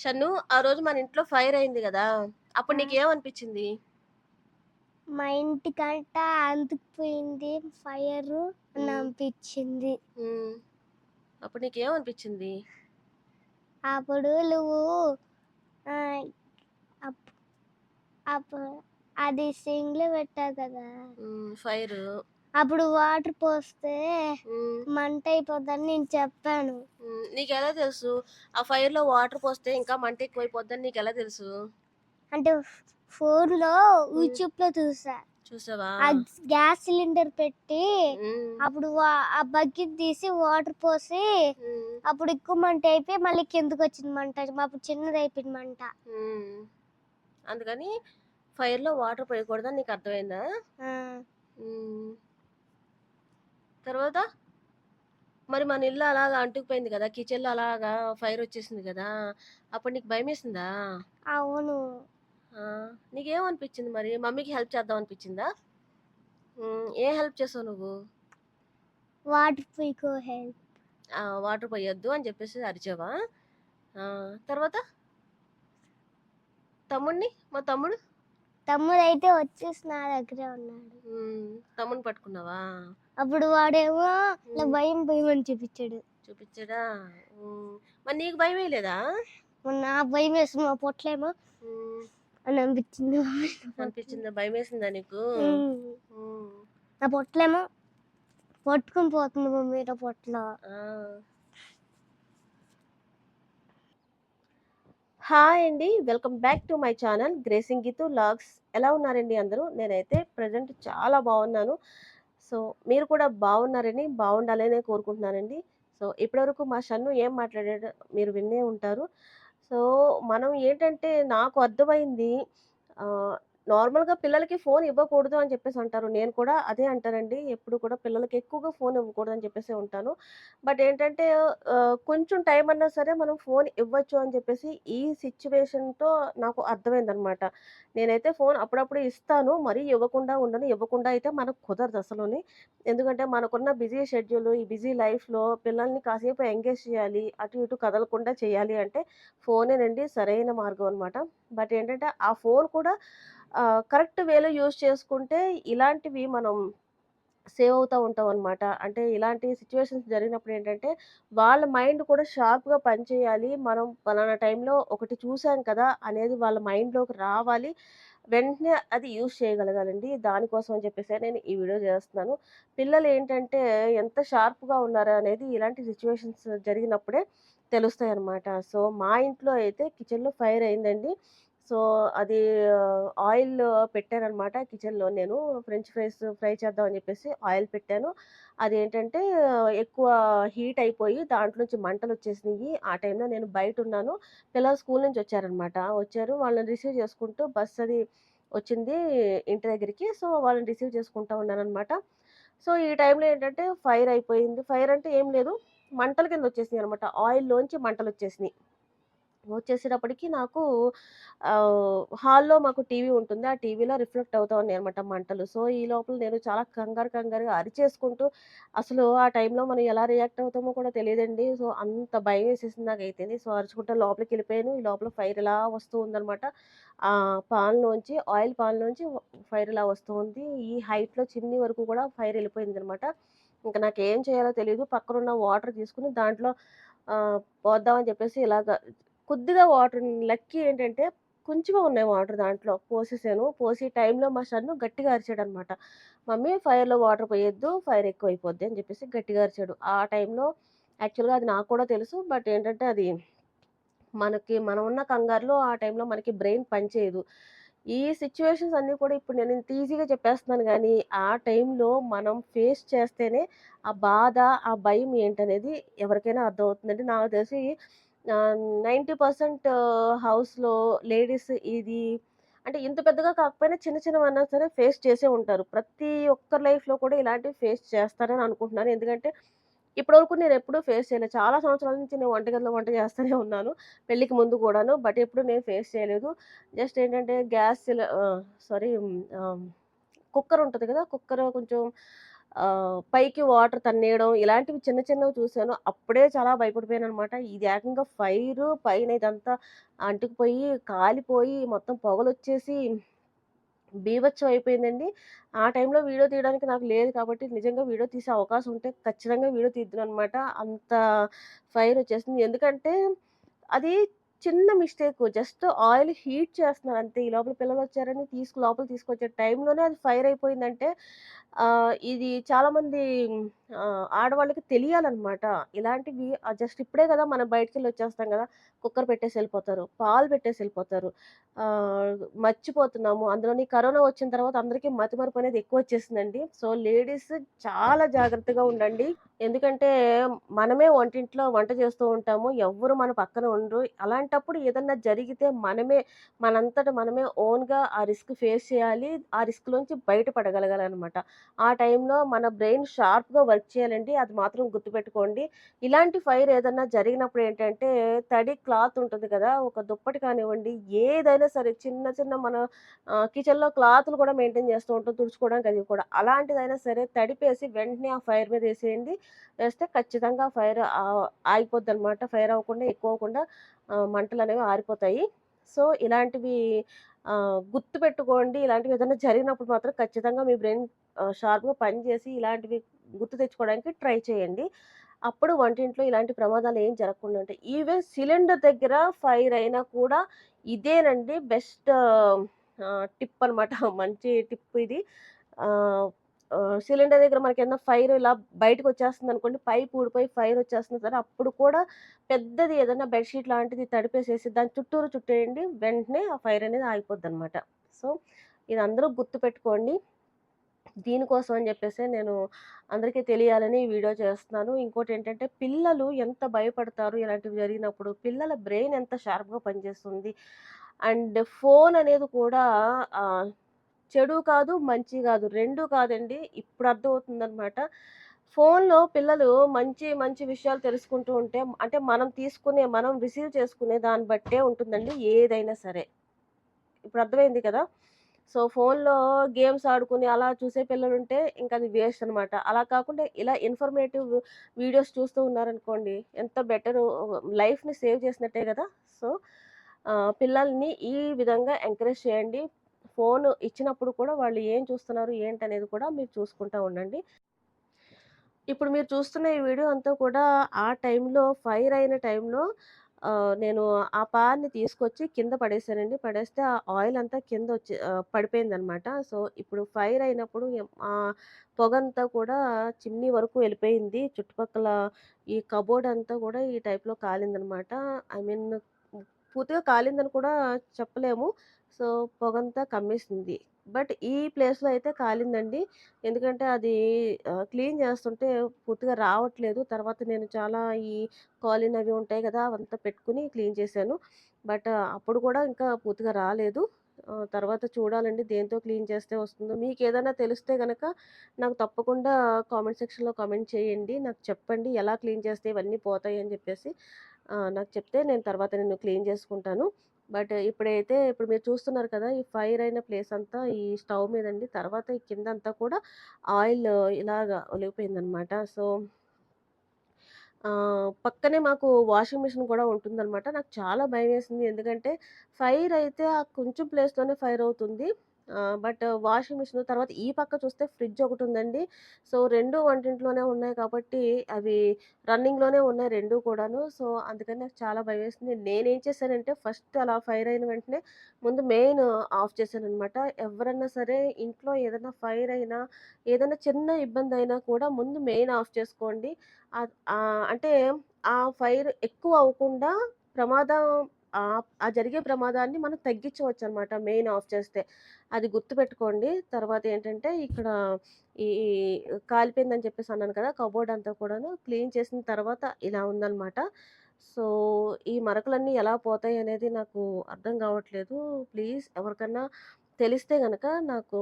షన్ను, ఆ రోజు మన ఇంట్లో ఫైర్ అయింది గదా! అప్పుడు ఆ! నీకేమనిపిచ్చింది? మా ఇంటికంతా అంటుకుపోయింది ఫైరు అని హ్మ్. అనిపించింది. హ్మ్. అప్పుడు నీకేమనిపిచ్చింది? అప్పుడు నువ్వు ఆహ్, అప్ అప్ అది సింగ్‌లో పెట్టావు కదా! ఫైరు. అప్పుడు వాటర్ పోస్తే హ్మ్. మంటయిపోద్దని నేను చెప్పాను. నీకెలా తెలుసు? ఆ ఫైర్‌లో వాటర్ పోస్తే ఇంకా మంట ఎక్కువైపోద్దని నీకెలా తెలుసు? అంటే ఫోన్‌లో హ్మ్. యూట్యూబ్‌లో చూసా. చూసావా? ఆ గ్యాస్ సిలిండర్ పెట్టి హ్మ్. అప్పుడు ఆ బకెట్ తీసి వాటర్ పోసి హ్మ్. అప్పుడు ఎక్కువ మంట అయిపోయి మళ్ళీ కిందకొచ్చింది మంట. అప్పుడు చిన్నదయిపోయింది మంట. హ్మ్. అందుకని ఫైర్‌లో వాటర్ పోయకూడదని నీకర్థమైందా? ఆ! హ్మ్. తర్వాత? మరి మన ఇల్లు అలాగా అంటుకుపోయింది గదా! కిచెన్‌లో అలాగా ఫైరొచ్చేసింది గదా! అప్పుడు నీకు భయమేసిందా? అవును. ఆ! నీకేమనిపిచ్చింది మరి? మమ్మీకి హెల్ప్ చేద్దాం అనిపిచ్చిందా? ఏం హెల్ప్ చేసావు నువ్వు? వాటర్ పీకో హెల్ప్. వాటర్ పొయ్యొద్దు అని జెప్పేసి అరిచావా? ఆ! తర్వాత? తమ్ముడిని? మా తమ్ముడు? తమ్ముడైతే వచ్చేసి నా దగ్గరే ఉన్నాడు. హ్మ్. తమ్ముడిని పట్టుకున్నావా? అప్పుడు వాడేమో ఇలా హ్మ్. భయం భయమని చూపిచ్చాడు. చూపిచ్చాడా? మరి నీకు భయమేయలేదా? మొన్న భయమేసింది. మా పొట్లేమో హ్మ్. అని అనిపించింది. నా పొట్ల అనిపిచ్చిందా? భయమేసిందా నీకు? హ్మ్. హ్మ్. నా పొట్లేమో పట్టుకొని పోతుంది మమ్మీ నా పొట్ల. ఆ! హాయ్ అండి. Welcome back to my channel 'gracing Geethu vlogs'. ఎలా ఉన్నారండి అందరూ? నేనైతే ప్రెజెంట్ చాలా బాగున్నాను. సో, మీరు కూడా బాగున్నారని, బాగుండాలనే కోరుకుంటున్నానండి. సో, ఇప్పటివరకు మా షన్ను ఏం మాట్లాడాడో మీరు వినే ఉంటారు. సో, మనం ఏంటంటే నాకు అర్థమైంది. ఆహ్, నార్మల్‌గా పిల్లలకి ఫోన్ ఇవ్వకూడదు అని చెప్పేసి అంటారు. నేను కూడా అదే అంటానండి. ఎప్పుడు కూడా పిల్లలకి ఎక్కువగా ఫోన్ ఇవ్వకూడదని చెప్పేసే ఉంటాను. బట్ ఏంటంటే కొంచెం టైం అన్నా సరే మనం ఫోన్ ఇవ్వచ్చు అని చెప్పేసి ఈ సిట్యుయేషన్‌తో నాకు అర్థమైందనమాట. నేనైతే ఫోన్ అప్పుడప్పుడు ఇస్తాను. మరీ ఇవ్వకుండా ఉండను. ఇవ్వకుండా అయితే మనకు కుదరదు అసలుని. ఎందుకంటే మనకున్న బిజీ షెడ్యూల్, ఈ బిజీ లైఫ్‌లో పిల్లల్ని కాసేపు ఎంగేజ్ చేయాలి. అటు ఇటు కదలకుండా చేయాలి అంటే ఫోనేనండి సరైన మార్గం అనమాట. బట్ ఏంటంటే ఆ ఫోన్ కూడా కరెక్ట్ వేలో యూజ్ చేసుకుంటే ఇలాంటివి మనం సేవ్ అవుతా ఉంటామనమాట. అంటే ఇలాంటి సిట్యుయేషన్స్ జరిగినప్పుడేంటంటే, వాళ్ళ మైండ్ కూడా షార్ప్‌గా పనిచేయాలి. మనం పలానా టైంలో ఒకటి చూసాం కదా! అనేది వాళ్ళ మైండ్‌లోకి రావాలి. వెంటనే అది యూజ్ చేయగలగాలండి. దానికోసం అని చెప్పేసే నేను ఈ వీడియో చేస్తున్నాను. పిల్లలేంటంటే ఎంత షార్ప్‌గా ఉన్నారా అనేది ఇలాంటి సిట్యుయేషన్స్ జరిగినప్పుడే తెలుస్తాయనమాట. సో, మా ఇంట్లో అయితే కిచెన్‌లో ఫైర్ అయిందండి. సో, అది ఆయిల్ పెట్టాననమాట కిచెన్‌లో నేను. ఫ్రెంచ్ ఫ్రైస్ ఫ్రై చేద్దాం అని చెప్పేసి ఆయిల్ పెట్టాను. అదేంటంటే ఎక్కువ హీట్ అయిపోయి దాంట్లో నుంచి మంటలొచ్చేసినియి. ఆ టైంలో నేను బయటున్నాను. పిల్లలు స్కూల్ నుంచి వచ్చారనమాట. వచ్చారు. వాళ్ళని రిసీవ్ చేసుకుంటూ బస్ అది వచ్చింది ఇంటి దగ్గరికి. సో, వాళ్ళని రిసీవ్ చేసుకుంటా ఉన్నాననమాట. సో, ఈ టైంలో ఏంటంటే ఫైర్ అయిపోయింది. ఫైర్ అంటే ఏం లేదు. మంటల కింద వచ్చేసినియనమాట. ఆయిల్‌లోంచి మంటలొచ్చేసినియి. వచ్చేసేటప్పటికి నాకు హాల్‌లో మాకు టీవీ ఉంటుంది. ఆ టీవీలో రిఫ్లెక్ట్ అవుతా ఉన్నాయన్నమాట మంటలు. సో, ఈ లోపల నేను చాలా కంగారుగా అరిచేసుకుంటూ అసలు ఆ టైంలో మనం ఎలా రియాక్ట్ అవుతామో కూడా తెలీదండి. సో, అంత భయమేసేసింది నాకైతేని. సో, అరుచుకుంటా లోపలికెళ్ళిపోయాను. ఈ లోపల ఫైర్ ఇలా వస్తూ ఉందన్నమాట. పాన్‌లోంచి ఆయిల్ పాన్‌లోంచి ఫైర్ ఇలా వస్తూ ఉంది. ఈ హైట్‌లో చిమ్నీ వరకు కూడా ఫైర్ ఎళ్ళిపోయిందన్నమాట. ఇంక నాకేం చేయాలో తెలీదు. పక్కనున్న వాటర్ తీసుకొని దాంట్లో పోద్దామని చెప్పేసి ఇలాగ కొద్దిగా వాటర్ లక్కీ ఏంటంటే కొంచెమే ఉన్నాయి వాటర్ దాంట్లో. పోసేసాను. పోసి టైంలో మా సన్ను గట్టిగా అరిచాడనమాట. "మమ్మీ ఫైర్‌లో వాటర్ పొయ్యొద్దు. ఫైర్ ఎక్కువైపోద్ది" అని చెప్పేసి గట్టిగా అరిచాడు. ఆ టైంలో యాక్చువల్‌గా అది నాకు కూడా తెలుసు. బట్ ఏంటంటే అది మనం ఉన్న కంగారులో ఆ టైంలో మనకి బ్రెయిన్ పనిచేయదు. ఈ సిట్యుయేషన్స్ అన్నీ కూడా ఇప్పుడు నేను ఇంత ఈజీగా చెప్పేస్తున్నాను గానీ, ఆ టైంలో మనం ఫేస్ చేస్తేనే ఆ బాధ, ఆ భయం ఏంటనేది ఎవరికైనా అర్థమవుతుందండి. నాకు తెలిసి 90% హౌస్‌లో లేడీస్ ఇది అంటే ఇంత పెద్దగా కాకపోయినా చిన్న చిన్నవన్నా సరే ఫేస్ చేసే ఉంటారు. ప్రతి ఒక్కరి లైఫ్‌లో కూడా ఇలాంటివి ఫేస్ చేస్తారని అనుకుంటున్నాను. ఎందుకంటే ఇప్పటివరకు నేనెప్పుడూ ఫేస్ చేయలేదు. చాలా సంవత్సరాల నుంచి నేను వంటగదిలో వంట చేస్తూనే ఉన్నాను. పెళ్ళికి ముందు కూడాను. బట్ ఎప్పుడు నేను ఫేస్ చేయలేదు. జస్ట్ ఏంటంటే సారీ కుక్కర్ ఉంటది కదా! కుక్కర్ కొంచెం పైకి వాటర్ తన్నేయడం ఇలాంటివి చిన్న చిన్నవి చూసాను. అప్పుడే చాలా భయపడిపోయాననమాట. ఇది ఏకంగా ఫైరు పైన ఇదంతా అంటుకుపోయి, కాలిపోయి మొత్తం పొగలొచ్చేసి బీభత్సం అయిపోయిందండి. ఆ టైంలో వీడియో తీయడానికి నాకు లేదు కాబట్టి నిజంగా వీడియో తీసే అవకాశం ఉంటే ఖచ్చితంగా వీడియో తీద్దుననమాట. అంత ఫైరొచ్చేసింది. ఎందుకంటే అది చిన్న మిస్టేకు. జస్ట్ ఆయిల్ హీట్ చేస్తున్నారు అంతే. ఈ లోపల పిల్లలొచ్చారని లోపలికి తీసుకొచ్చే టైంలోనే అది ఫైర్ అయిపోయిందంటే ఇది చాలామంది ఆడవాళ్ళకి తెలియాలనమాట. ఇలాంటివి జస్ట్ ఇప్పుడే గదా! మనం బయటికెళ్ళి వచ్చేస్తాం గదా! కుక్కర్ పెట్టేసి ఎళ్ళిపోతారు. పాలు పెట్టేసి ఎళ్ళిపోతారు. మర్చిపోతున్నాము. అందులోని కరోనా వచ్చిన తర్వాత అందరికీ మతిమరుపనేది ఎక్కువొచ్చేసిందండి. సో, లేడీస్ చాలా జాగ్రత్తగా ఉండండి. ఎందుకంటే మనమే వంటింట్లో వంట చేస్తూ ఉంటాము. ఎవ్వరు మన పక్కన ఉండరు. అలాంటప్పుడు ఏదన్నా జరిగితే మనంతట మనమే ఓన్‌గా ఆ రిస్క్ ఫేస్ చేయాలి. ఆ రిస్క్‌లోంచి బయటపడగలగాలనమాట. ఆ టైంలో మన బ్రెయిన్ షార్ప్‌గా వర్క్ చేయాలండి. అది మాత్రం గుర్తుపెట్టుకోండి. ఇలాంటి ఫైర్ ఏదన్నా జరిగినప్పుడు ఏంటంటే, తడి క్లాత్ ఉంటుంది కదా! ఒక దుప్పటి కానివ్వండి, ఏదైనా సరే చిన్న చిన్న మన కిచెన్‌లో క్లాతులు కూడా మెయింటైన్ చేస్తూ ఉంటాం తుడుచుకోవడానికి అది కూడా. అలాంటిదైనా సరే తడిపేసి వెంటనే ఆ ఫైర్ మీద ఏసేయండి. వేస్తే ఖచ్చితంగా ఫైర్ ఆగిపోద్దనమాట. ఫైర్ అవ్వకుండా ఎక్కువవ్వకుండా మంటలనేవి ఆరిపోతాయి. సో, ఇలాంటివి గుర్తుపెట్టుకోండి. ఇలాంటివి ఏదైనా జరిగినప్పుడు మాత్రం ఖచ్చితంగా మీ బ్రెయిన్ షార్ప్‌గా పనిచేసి ఇలాంటివి గుర్తు తెచ్చుకోవడానికి ట్రై చేయండి. అప్పుడు వంటింట్లో ఇలాంటి ప్రమాదాలేం జరగకుండా ఉంటాయి. ఈవెన్ సిలిండర్ దగ్గర ఫైర్ అయినా కూడా ఇదేనండి బెస్ట్ టిప్ అనమాట. మంచి టిప్ ఇది. ఆహ్, సిలిండర్ దగ్గర మనకేమన్నా ఫైర్ ఇలా బయటకొచ్చేస్తుందనుకోండి, పైప్ ఊడిపోయి ఫైర్ వచ్చేస్తుంది సరే, అప్పుడు కూడా పెద్దది ఏదన్నా బెడ్‌షీట్ లాంటిది తడిపేసేసి దాని చుట్టూరు చుట్టేయండి. వెంటనే ఆ ఫైర్ అనేది ఆగిపోద్దనమాట. సో, ఇది అందరూ గుర్తుపెట్టుకోండి. దీనికోసం అని జెప్పేసే నేను అందరికీ తెలియాలని ఈ వీడియో చేస్తున్నాను. ఇంకోటేంటంటే పిల్లలు ఎంత భయపడతారు ఇలాంటివి జరిగినప్పుడు. పిల్లల బ్రెయిన్ ఎంత షార్ప్‌గా పనిచేస్తుంది. అండ్ ఫోన్ అనేది కూడా ఆహ్, చెడు కాదు, మంచి గాదు. 2 కాదండి. ఇప్పుడు అర్థమవుతుందనమాట. ఫోన్‌లో పిల్లలు మంచి మంచి విషయాలు తెలుసుకుంటూ ఉంటే అంటే మనం రిసీవ్ చేసుకునే దాన్ని బట్టే ఉంటుందండి ఏదైనా సరే. ఇప్పుడు అర్థమైంది కదా! సో, ఫోన్‌లో గేమ్స్ ఆడుకొని అలా చూసే పిల్లలుంటే ఇంకది వేస్ట్ అనమాట. అలా కాకుండా ఇలా ఇన్ఫర్మేటివ్ వీడియోస్ చూస్తూ ఉన్నారనుకోండి ఎంత బెటరు లైఫ్‌ని సేవ్ చేసినట్టే గదా! సో, పిల్లల్ని ఈ విధంగా ఎంకరేజ్ చేయండి. ఫోను ఇచ్చినప్పుడు కూడా వాళ్ళు ఏం చూస్తున్నారు, ఏంటనేది కూడా మీరు చూసుకుంటా ఉండండి. ఇప్పుడు మీరు చూస్తున్న ఈ వీడియో అంతా కూడా ఆ టైంలో ఫైర్ అయిన టైంలో నేను ఆ పాన్ని తీసుకొచ్చి కింద పడేసానండి. పడేస్తే ఆ ఆయిల్ అంతా కిందొచ్చి పడిపోయిందనమాట. సో, ఇప్పుడు ఫైర్ అయినప్పుడు పొగంతా కూడా చిమ్నీ వరకు వెళ్ళిపోయింది. చుట్టుపక్కల ఈ కబోర్డ్ అంతా కూడా ఈ టైప్‌లో కాలిందనమాట. ఐ మీన్ పూర్తిగా కాలిందని కూడా చెప్పలేము. సో, పొగంతా కమ్మేసింది. బట్ ఈ ప్లేస్‌లో అయితే కాలిందండి. ఎందుకంటే అది క్లీన్ చేస్తుంటే పూర్తిగా రావట్లేదు. తర్వాత నేను చాలా ఈ కాలిన్ అవి ఉంటాయి గదా! అవంతా పెట్టుకొని క్లీన్ చేశాను. బట్ అప్పుడు కూడా ఇంకా పూర్తిగా రాలేదు. తర్వాత చూడాలండి దేంతో క్లీన్ చేస్తే వస్తుందో. మీకేదైనా తెలిస్తే గనక నాకు తప్పకుండా కామెంట్ సెక్షన్‌లో కామెంట్ చేయండి. నాకు చెప్పండి ఎలా క్లీన్ చేస్తే ఇవన్నీ పోతాయి అని జెప్పేసి. నాకు చెప్తే నేను క్లీన్ చేసుకుంటాను. బట్ ఇప్పుడు మీరు చూస్తున్నారు కదా! ఈ ఫైర్ అయిన ప్లేస్ అంతా ఈ స్టవ్ మీదండి. తర్వాత ఈ కిందంతా కూడా ఆయిల్ ఇలాగా ఒలిగిపోయిందనమాట. సో, పక్కనే మాకు వాషింగ్ మిషన్ కూడా ఉంటుందనమాట. నాకు చాలా భయమేసింది. ఎందుకంటే ఫైర్ అయితే ఆ కొంచెం ప్లేస్‌లోనే ఫైర్ అవుతుంది. బట్ వాషింగ్ మిషన్ తర్వాత ఈ పక్క చూస్తే ఫ్రిడ్జ్ ఒకటుందండి. సో, 2 వంటింట్లోనే ఉన్నాయి కాబట్టి అవి రన్నింగ్‌లోనే ఉన్నాయి 2 కూడాను. సో, అందుకని నాకు చాలా భయమేసింది. నేనేం చేశానంటే ఫస్ట్ అలా ఫైర్ అయిన వెంటనే ముందు మెయిన్ ఆఫ్ చేశాననమాట. ఎవరన్నా సరే ఇంట్లో ఏదైనా ఫైర్ అయినా, ఏదైనా చిన్న ఇబ్బందయినా కూడా ముందు మెయిన్ ఆఫ్ చేసుకోండి. అంటే ఆ ఫైర్ ఎక్కువ అవ్వకుండా ప్రమాదం ఆ జరిగే ప్రమాదాన్ని మనం తగ్గించవచ్చనమాట మెయిన్ ఆఫ్ చేస్తే. అది గుర్తుపెట్టుకోండి. తర్వాతేంటంటే ఇక్కడ ఈ కాలిపోయిందని చెప్పేసి అన్నాను కదా! కబోర్డ్ అంతా కూడాను క్లీన్ చేసిన తర్వాత ఇలా ఉందనమాట. సో, ఈ మరకలన్నీ ఎలా పోతాయనేది నాకు అర్థం కావట్లేదు. ప్లీజ్ ఎవరికన్నా తెలిస్తే గనక నాకు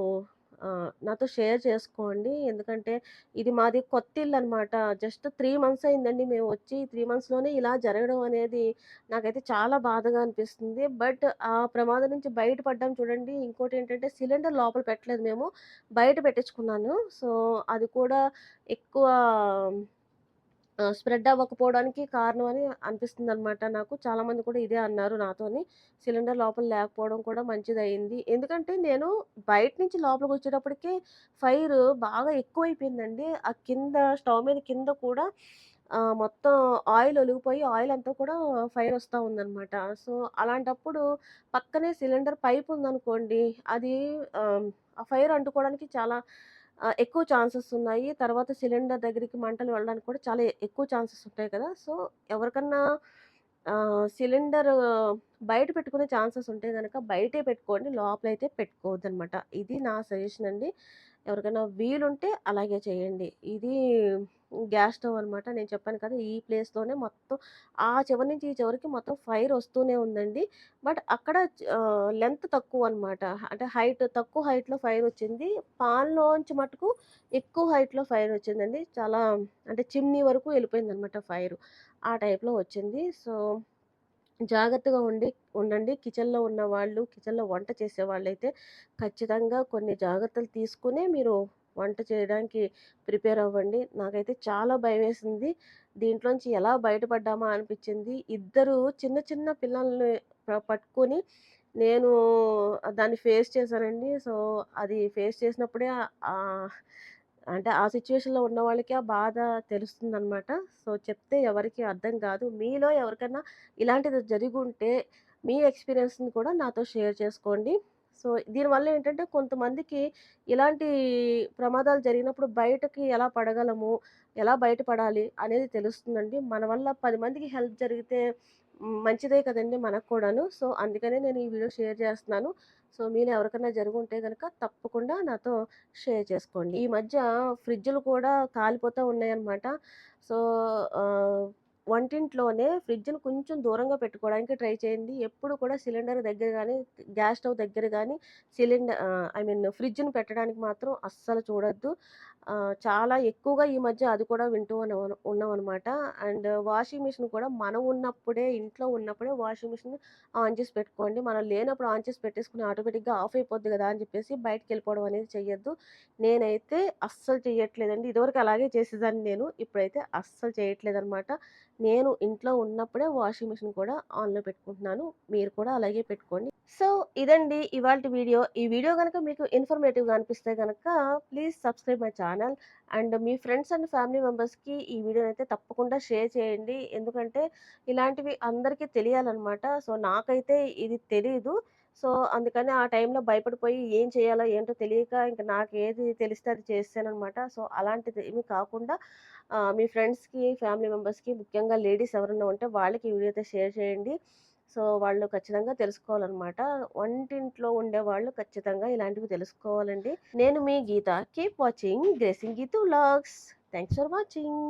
నాతో షేర్ చేసుకోండి. ఎందుకంటే ఇది మాది కొత్తిల్లనమాట. జస్ట్ 3 మంత్స్ అయిందండి మేము వచ్చి. 3 మంత్స్‌లోనే ఇలా జరగడం అనేది నాకైతే చాలా బాధగా అనిపిస్తుంది. బట్ ఆ ప్రమాదం నుంచి బయటపడ్డాం చూడండి. ఇంకోటేంటంటే సిలిండర్ లోపల పెట్టలేదు మేము. బయట పెట్టించుకున్నాను. సో, అది కూడా ఎక్కువ స్ప్రెడ్ అవ్వకపోవడానికి కారణం అని అనిపిస్తుందనమాట నాకు. చాలామంది కూడా ఇదే అన్నారు నాతోని. సిలిండర్ లోపల లేకపోవడం కూడా మంచిదయింది. ఎందుకంటే నేను బయట నుంచి లోపలికొచ్చేటప్పటికే ఫైర్ బాగా ఎక్కువైపోయిందండి. ఆ కింద స్టవ్ మీద కింద కూడా మొత్తం ఆయిల్ ఒలిగిపోయి ఆయిల్ అంతా కూడా ఫైర్ ఒస్తా ఉందనమాట. సో, అలాంటప్పుడు పక్కనే సిలిండర్ పైప్ ఉందనుకోండి, అది ఆ ఫైర్ అంటుకోవడానికి చాలా ఎక్కువ ఛాన్సెస్ ఉన్నాయి. తర్వాత సిలిండర్ దగ్గరికి మంటలు వెళ్ళడానికి కూడా చాలా ఎక్కువ ఛాన్సెస్ ఉంటాయి కదా! సో, ఎవరికన్నా సిలిండర్ బయట పెట్టుకునే ఛాన్సెస్ ఉంటే గనక బయటే పెట్టుకోండి. లోపలైతే పెట్టుకోవద్దనమాట. ఇది నా సజెషన్ అండి. ఎవరికైనా వీలుంటే అలాగే చేయండి. ఇది గ్యాస్ స్టవ్ అనమాట. నేను చెప్పాను కదా! ఈ ప్లేస్‌లోనే మొత్తం ఆ చివరి నుంచి ఈ చివరికి మొత్తం ఫైర్ వస్తూనే ఉందండి. బట్ అక్కడ లెంత్ తక్కువనమాట. అంటే తక్కువ హైట్‌లో ఫైరొచ్చింది. పాన్‌లోంచి మటుకు ఎక్కువ హైట్‌లో ఫైరొచ్చిందండి. చాలా అంటే చిమ్నీ వరకు వెళ్ళిపోయిందనమాట ఫైరు. ఆ టైప్‌లో వచ్చింది. సో, జాగ్రత్తగా ఉండండి. కిచెన్‌లో ఉన్నవాళ్ళు, కిచెన్‌లో వంట చేసేవాళ్ళైతే ఖచ్చితంగా కొన్ని జాగ్రత్తలు తీసుకునే మీరు వంట చేయడానికి ప్రిపేర్ అవ్వండి. నాకైతే చాలా భయమేసింది. దీంట్లోంచి ఎలా బయటపడ్డామా అనిపిచ్చింది. ఇద్దరు చిన్న చిన్న పిల్లల్ని పట్టుకొని నేను దాన్ని ఫేస్ చేశానండి. సో, అది ఫేస్ చేసినప్పుడే అంటే ఆ సిట్యుయేషన్‌లో ఉన్న వాళ్ళకి ఆ బాధ తెలుస్తుందనమాట. సో, చెప్తే ఎవరికీ అర్థం కాదు. మీలో ఎవరికన్నా ఇలాంటిది జరిగుంటే మీ ఎక్స్‌పీరియన్స్‌ని కూడా నాతో షేర్ చేసుకోండి. సో, దీనివల్ల ఏంటంటే కొంతమందికి ఇలాంటి ప్రమాదాలు జరిగినప్పుడు బయటకి ఎలా పడగలము, ఎలా బయటపడాలి అనేది తెలుస్తుందండి. మన వల్ల 10 మందికి హెల్ప్ జరిగితే మంచిదే కదండీ మనకు కూడాను. సో, అందుకనే నేను ఈ వీడియో షేర్ చేస్తున్నాను. సో, మీలో ఎవరికన్నా జరిగుంటే గనక తప్పకుండా నాతో షేర్ చేసుకోండి. ఈ మధ్య ఫ్రిడ్జ్‌లు కూడా కాలిపోతా ఉన్నాయన్నమాట. సో, ఆహ్, వంటింట్లోనే ఫ్రిడ్జ్‌ని కొంచెం దూరంగా పెట్టుకోవడానికి ట్రై చేయండి. ఎప్పుడు కూడా సిలిండర్ దగ్గర గానీ, గ్యాస్ స్టవ్ దగ్గర గానీ ఐ మీన్ ఫ్రిడ్జ్‌ని పెట్టడానికి మాత్రం అస్సలు చూడొద్దు. చాలా ఎక్కువగా ఈ మధ్య అది కూడా వింటూ ఉన్నామనమాట. అండ్ వాషింగ్ మిషన్ కూడా మనం ఉన్నప్పుడే, ఇంట్లో ఉన్నప్పుడే వాషింగ్ మిషన్ ఆన్ చేసి పెట్టుకోండి. మనం లేనప్పుడు ఆన్ చేసి పెట్టేసుకుని ఆటోమేటిక్‌గా ఆఫ్ అయిపోద్ది గదా! అని చెప్పేసి బయటికెళ్ళిపోవడం అనేది చెయ్యొద్దు. నేనైతే అస్సలు చెయ్యట్లేదండి. ఇదివరకు అలాగే చేసేదాన్ని నేను. ఇప్పుడైతే అస్సలు చేయట్లేదనమాట. నేను ఇంట్లో ఉన్నప్పుడే వాషింగ్ మిషన్ కూడా ఆన్‌లో పెట్టుకుంటున్నాను. మీరు కూడా అలాగే పెట్టుకోండి. సో, ఇదండి ఇవాల్టి వీడియో. ఈ వీడియో గనక మీకు ఇన్ఫర్మేటివ్‌గా అనిపిస్తే గనక please subscribe my channel. And me friends and family మెంబర్స్‌కి ఈ వీడియోనైతే తప్పకుండా షేర్ చేయండి. ఎందుకంటే ఇలాంటివి అందరికీ తెలియాలనమాట. సో, నాకైతే ఇది తెలీదు. సో, అందుకని ఆ టైంలో భయపడిపోయి ఏం చేయాలో ఏంటో తెలియక ఇంక నాకేది తెలిస్తే అది చేసేసాననమాట. సో, అలాంటిది ఏమి కాకుండా మీ ఫ్రెండ్స్‌కి, ఫ్యామిలీ మెంబర్స్‌కి ముఖ్యంగా లేడీస్ ఎవరైనా ఉంటే వాళ్ళకి ఈ వీడియో అయితే షేర్ చేయండి. సో, వాళ్ళు ఖచ్చితంగా తెలుసుకోవాలనమాట. వంటింట్లో ఉండేవాళ్ళు ఖచ్చితంగా ఇలాంటివి తెలుసుకోవాలండి. నేను మీ Geetha. Keep watching gracing Geethu vlogs. Thanks for watching.